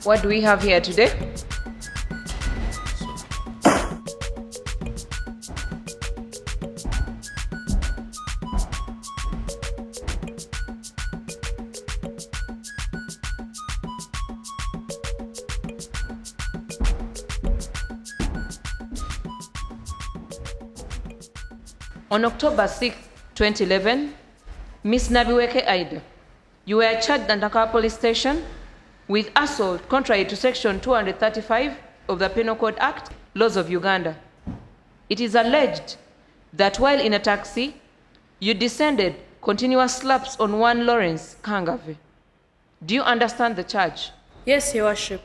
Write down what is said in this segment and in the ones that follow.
What do we have here today? On October 6, 2011, Ms. Nabiweke Ida, you were charged at Dakar Police Station with assault contrary to Section 235 of the Penal Code Act, Laws of Uganda. It is alleged that while in a taxi, you descended continuous slaps on one Lawrence Kangave. Do you understand the charge? Yes, Your Worship.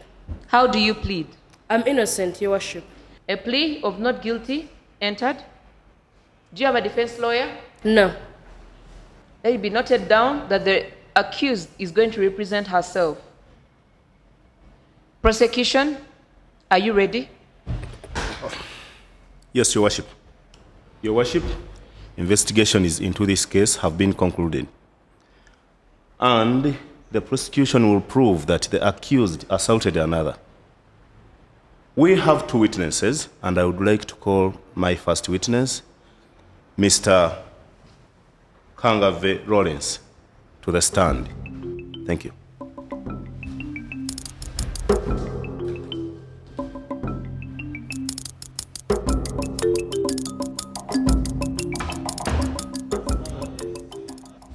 How do you plead? I'm innocent, Your Worship. A plea of not guilty entered? Do you have a defense lawyer? No. Let it be noted down that the accused is going to represent herself. Prosecution, are you ready? Yes, Your Worship. Your Worship, investigations into this case have been concluded. And the prosecution will prove that the accused assaulted another. We have two witnesses, and I would like to call my first witness, Mr. Kangave Lawrence, to the stand. Thank you.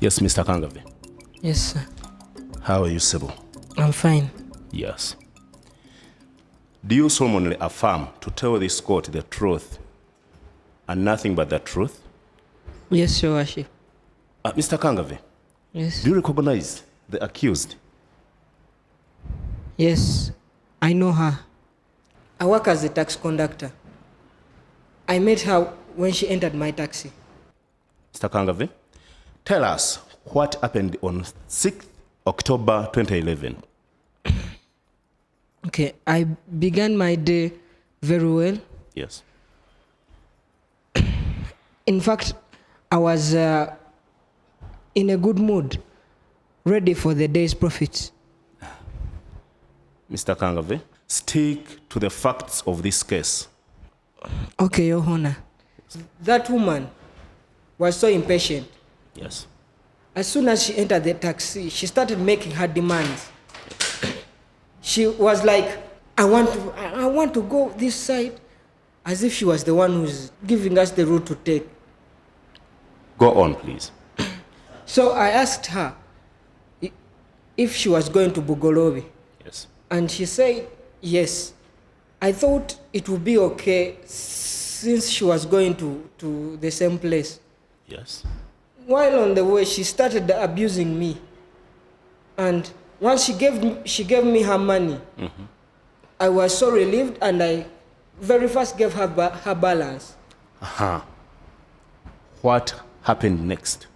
Yes, Mr. Kangave. Yes, sir. How are you, Sebo? I'm fine. Yes. Do you solemnly affirm to tell this court the truth and nothing but the truth? Yes, Your Worship. Mr. Kangave, Yes. do you recognize the accused? Yes, I know her. I work as a taxi conductor. I met her when she entered my taxi. Mr. Kangave, tell us what happened on 6th October 2011. Okay, I began my day very well. Yes. In fact, I was in a good mood, ready for the day's profits. Mr. Kangave, stick to the facts of this case. Okay, Your Honor. That woman was so impatient. Yes. As soon as she entered the taxi, she started making her demands. She was like, I want to go this side, as if she was the one who's giving us the route to take. Go on, please. So I asked her if she was going to Bugolobi. Yes. And she said yes. I thought it would be okay since she was going to the same place. Yes. While on the way, she started abusing me. And once she gave me her money, I was so relieved, and I very fast gave her her balance. Uh-huh. What happened next?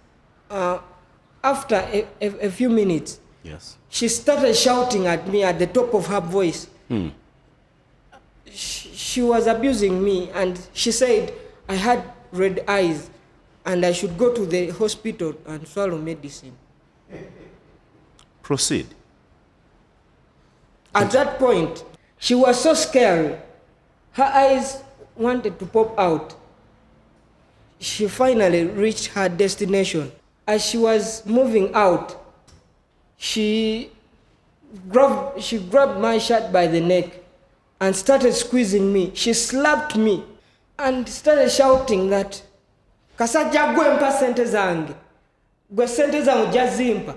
After a few minutes, Yes. she started shouting at me at the top of her voice. She was abusing me, and she said I had red eyes and I should go to the hospital and swallow medicine. Proceed. At that point, she was so scary. Her eyes wanted to pop out. She finally reached her destination. As she was moving out, she grabbed my shirt by the neck and started squeezing me. She slapped me and started shouting that kasajja gwe mpa sente zange, gwe sente zange jazimpa.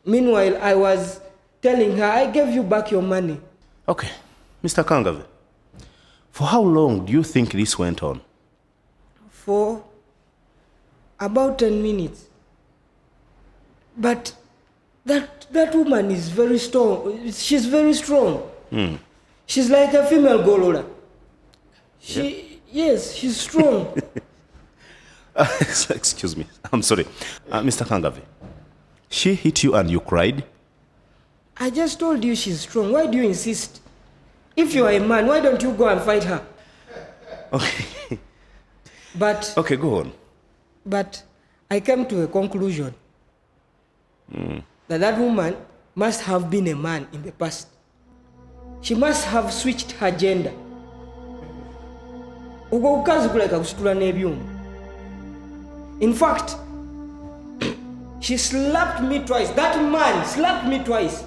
Meanwhile, I was telling her, I gave you back your money. Okay. Mr. Kangave, for how long do you think this went on? For about 10 minutes. But that woman is very strong. She's very strong. She's like a female gorilla. Yes, she's strong. Excuse me. I'm sorry. Mr. Kangave, she hit you and you cried? I just told you she's strong. Why do you insist? If you are a man, why don't you go and fight her? Okay. But Okay, go on. I came to a conclusion that woman must have been a man in the past. She must have switched her gender. In fact, she slapped me twice. That man slapped me twice.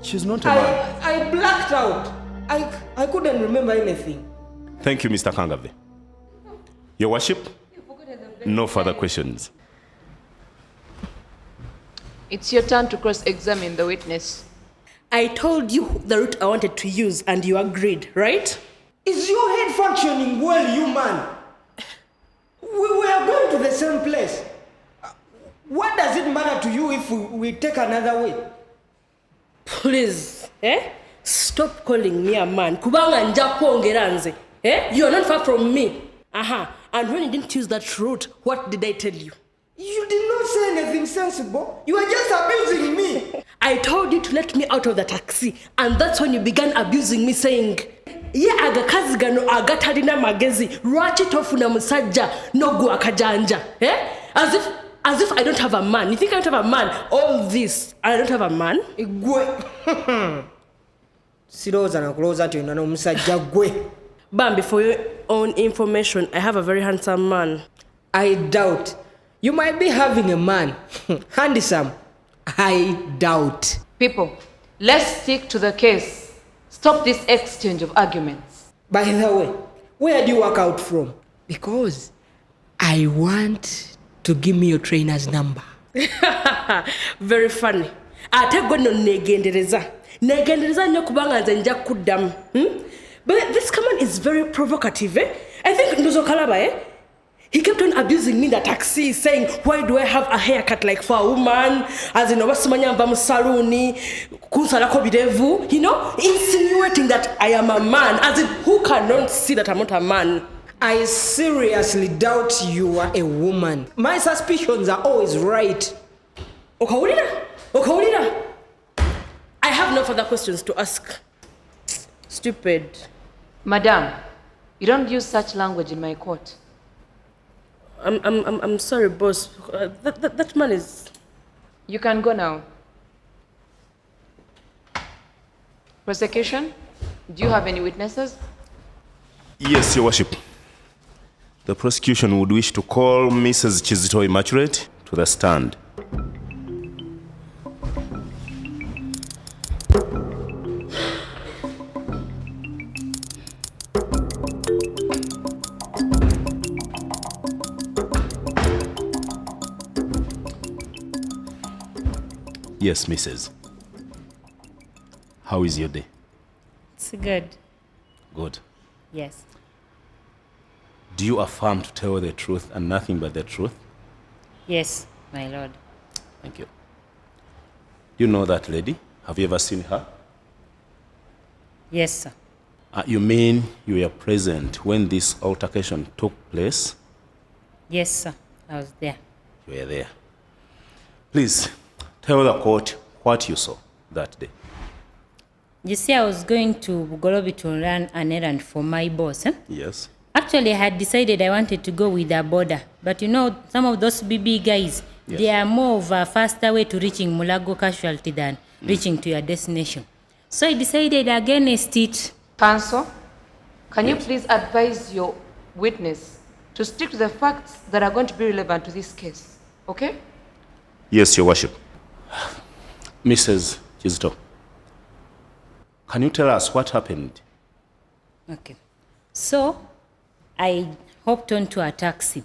She's not a man. I blacked out. I couldn't remember anything. Thank you, Mr. Kangave. Your Worship, no further questions. It's your turn to cross-examine the witness. I told you the route I wanted to use and you agreed, right? Is your head functioning well, you man? We were going to the same place. What does it matter to you if we take another way? Please, stop calling me a man. Kubanga nja kwongera nze. You are not far from me. And when you didn't choose that route, what did I tell you? You did not say anything sensible. You are just abusing me. I told you to let me out of the taxi, and that's when you began abusing me, saying, "Yeah, agakazi gano agatalina magezi, lwaki tofuna musajja no gwe akajanja." As if I don't have a man. You think I don't have a man? All this, I don't have a man? Siroza na kuloza ati unana musajja gwe. Bambi, for your own information, I have a very handsome man. I doubt. You might be having a man. Handsome. I doubt. People, let's stick to the case. Stop this exchange of arguments. By the way, where do you work out from? Because I want to give me your trainer's number. Very funny. Ate gwe no negendereza. Negendereza nnyo kubanga nze nja kuddamu. But this command is very provocative, I think ndozo kalaba, He kept on abusing me in the taxi, saying, "Why do I have a haircut like for a woman? As in, wasimanya mba musaluni, kunsalako bidevu." Insinuating that I am a man, as in, who cannot see that I'm not a man? I seriously doubt you are a woman. My suspicions are always right. Okawulira. I have no further questions to ask. Stupid. Madam, you don't use such language in my court. I'm sorry, boss. That man is... You can go now. Prosecution, do you have any witnesses? Yes, Your Worship. The prosecution would wish to call Mrs. Chizito Immaculate to the stand. Yes, Mrs. How is your day? It's good. Good. Yes. Do you affirm to tell the truth and nothing but the truth? Yes, my lord. Thank you. You know that lady? Have you ever seen her? Yes, sir. You mean you were present when this altercation took place? Yes, sir. I was there. You were there. Please, tell the court what you saw that day. You see, I was going to Bugolobi to run an errand for my boss. Yes. Actually, I had decided I wanted to go with a border. But some of those BB guys, yes, they are more of a faster way to reaching Mulago casualty than reaching to your destination. So I decided against it. Counsel, can you please advise your witness to stick to the facts that are going to be relevant to this case, okay? Yes, Your Worship. Mrs. Chizito, can you tell us what happened? Okay. So, I hopped onto a taxi.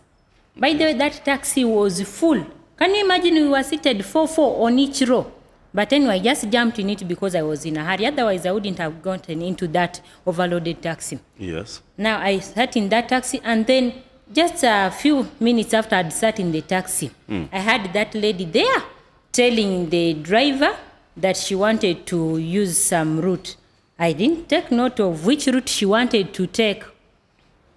By the way, that taxi was full. Can you imagine we were seated 4-4 on each row? But anyway, I just jumped in it because I was in a hurry. Otherwise, I wouldn't have gotten into that overloaded taxi. Yes. Now, I sat in that taxi, and then just a few minutes after I'd sat in the taxi, I had that lady there telling the driver that she wanted to use some route. I didn't take note of which route she wanted to take,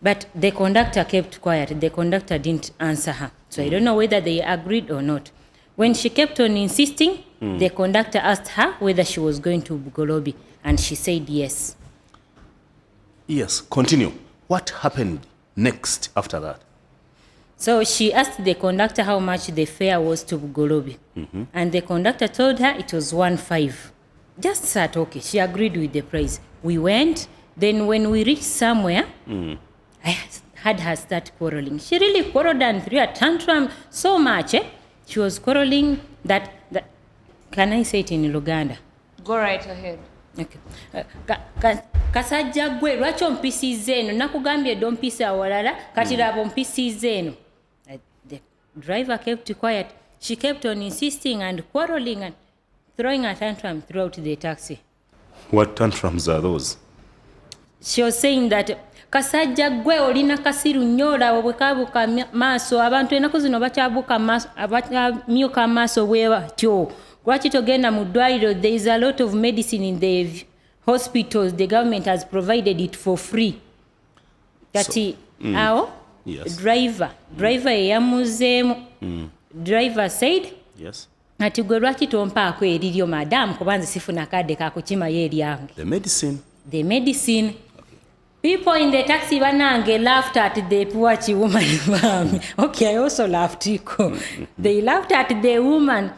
but the conductor kept quiet. The conductor didn't answer her. So I don't know whether they agreed or not. When she kept on insisting, the conductor asked her whether she was going to Bugolobi, and she said yes. Yes, continue. What happened next after that? So she asked the conductor how much the fare was to Bugolobi. And the conductor told her it was 1.5. Just sat okay. She agreed with the price. We went. Then when we reached somewhere, I had her start quarreling. She really quarreled and threw a tantrum so much. She was quarreling that can I say it in Luganda? Go right ahead. Okay. Kasajja gwe lwaki ompisiza eno nakugambye ddo mpisa awalala kati laba ompisiza eno. The driver kept quiet. She kept on insisting and quarreling and throwing a tantrum throughout the taxi. What tantrums are those? She was saying that kasajja gwe olina kasiru nnyo olaba bwe kabuka maaso abantu ennaku zino bakyamyuka maaso bwe batyo. Lwaki togenda mu ddwaliro? There is a lot of medicine in the hospitals. The government has provided it for free. Kati awo driver eyamuzeemu. Driver said, yes, ati gwe lwaki tompaako eriryo madam kubanze sifuna kadde kakukimayo eryange. The medicine. People in the taxi banange laughed at the poor woman. Okay, I also laughed. They laughed at the woman.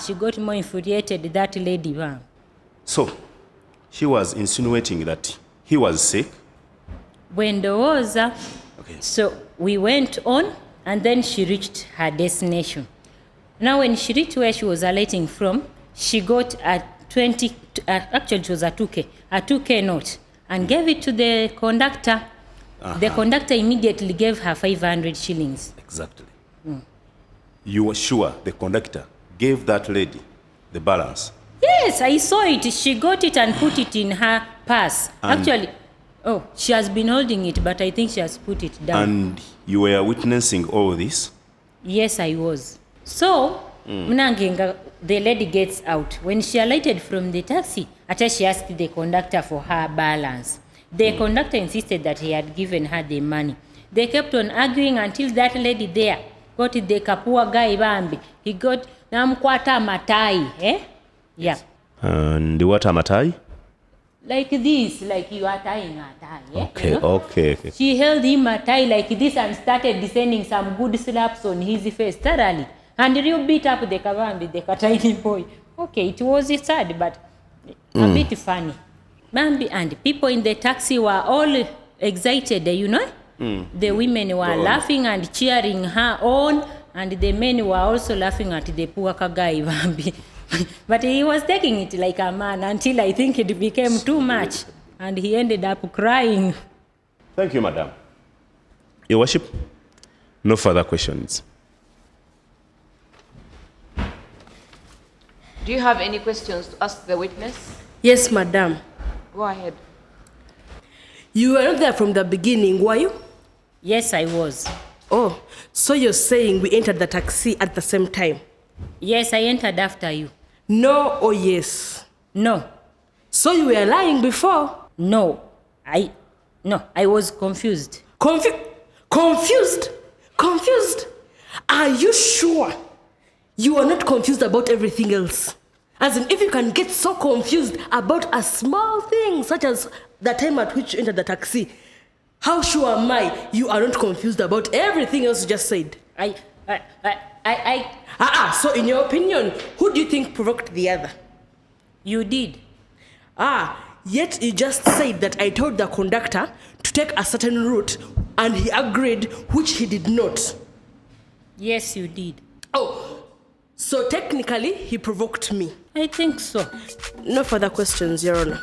She got more infuriated, that lady. So, she was insinuating that he was sick? When there was. Okay. So, we went on, and then she reached her destination. Now, when she reached where she was alighting from, she got a 20, actually it was a 2K note, and gave it to the conductor. The conductor immediately gave her 500 shillings. Exactly. You were sure the conductor gave that lady the balance? Yes, I saw it. She got it and put it in her purse. Actually, she has been holding it, but I think she has put it down. And you were witnessing all this? Yes, I was. So, the lady gets out. When she alighted from the taxi, she asked the conductor for her balance. The conductor insisted that he had given her the money. They kept on arguing until that lady there got the Kapua guy Bambi. He got Namkwata Matai. Yeah. And what a matai? Like this, like you are tying a tie. Okay, you know? okay. She held him a tie like this and started descending some good slaps on his face thoroughly. And you beat up the Kavambi, the tiny boy. Okay, it was sad, but a bit funny. Bambi and people in the taxi were all excited, you know? The women were laughing and cheering her on, and the men were also laughing at the poor guy Bambi. But he was taking it like a man until I think it became too much, and he ended up crying. Thank you, madam. Your worship, no further questions. Do you have any questions to ask the witness? Yes, madam. Go ahead. You were not there from the beginning, were you? Yes, I was. Oh, so you're saying we entered the taxi at the same time? Yes, I entered after you. No or yes? No. So you were lying before? No, I was confused. Confused? Are you sure you are not confused about everything else? As in, if you can get so confused about a small thing such as the time at which you entered the taxi, how sure am I you are not confused about everything else you just said? So in your opinion, who do you think provoked the other? You did. Yet you just said that I told the conductor to take a certain route and he agreed, which he did not. Yes, you did. Oh, so technically he provoked me. I think so. No further questions, Your Honor.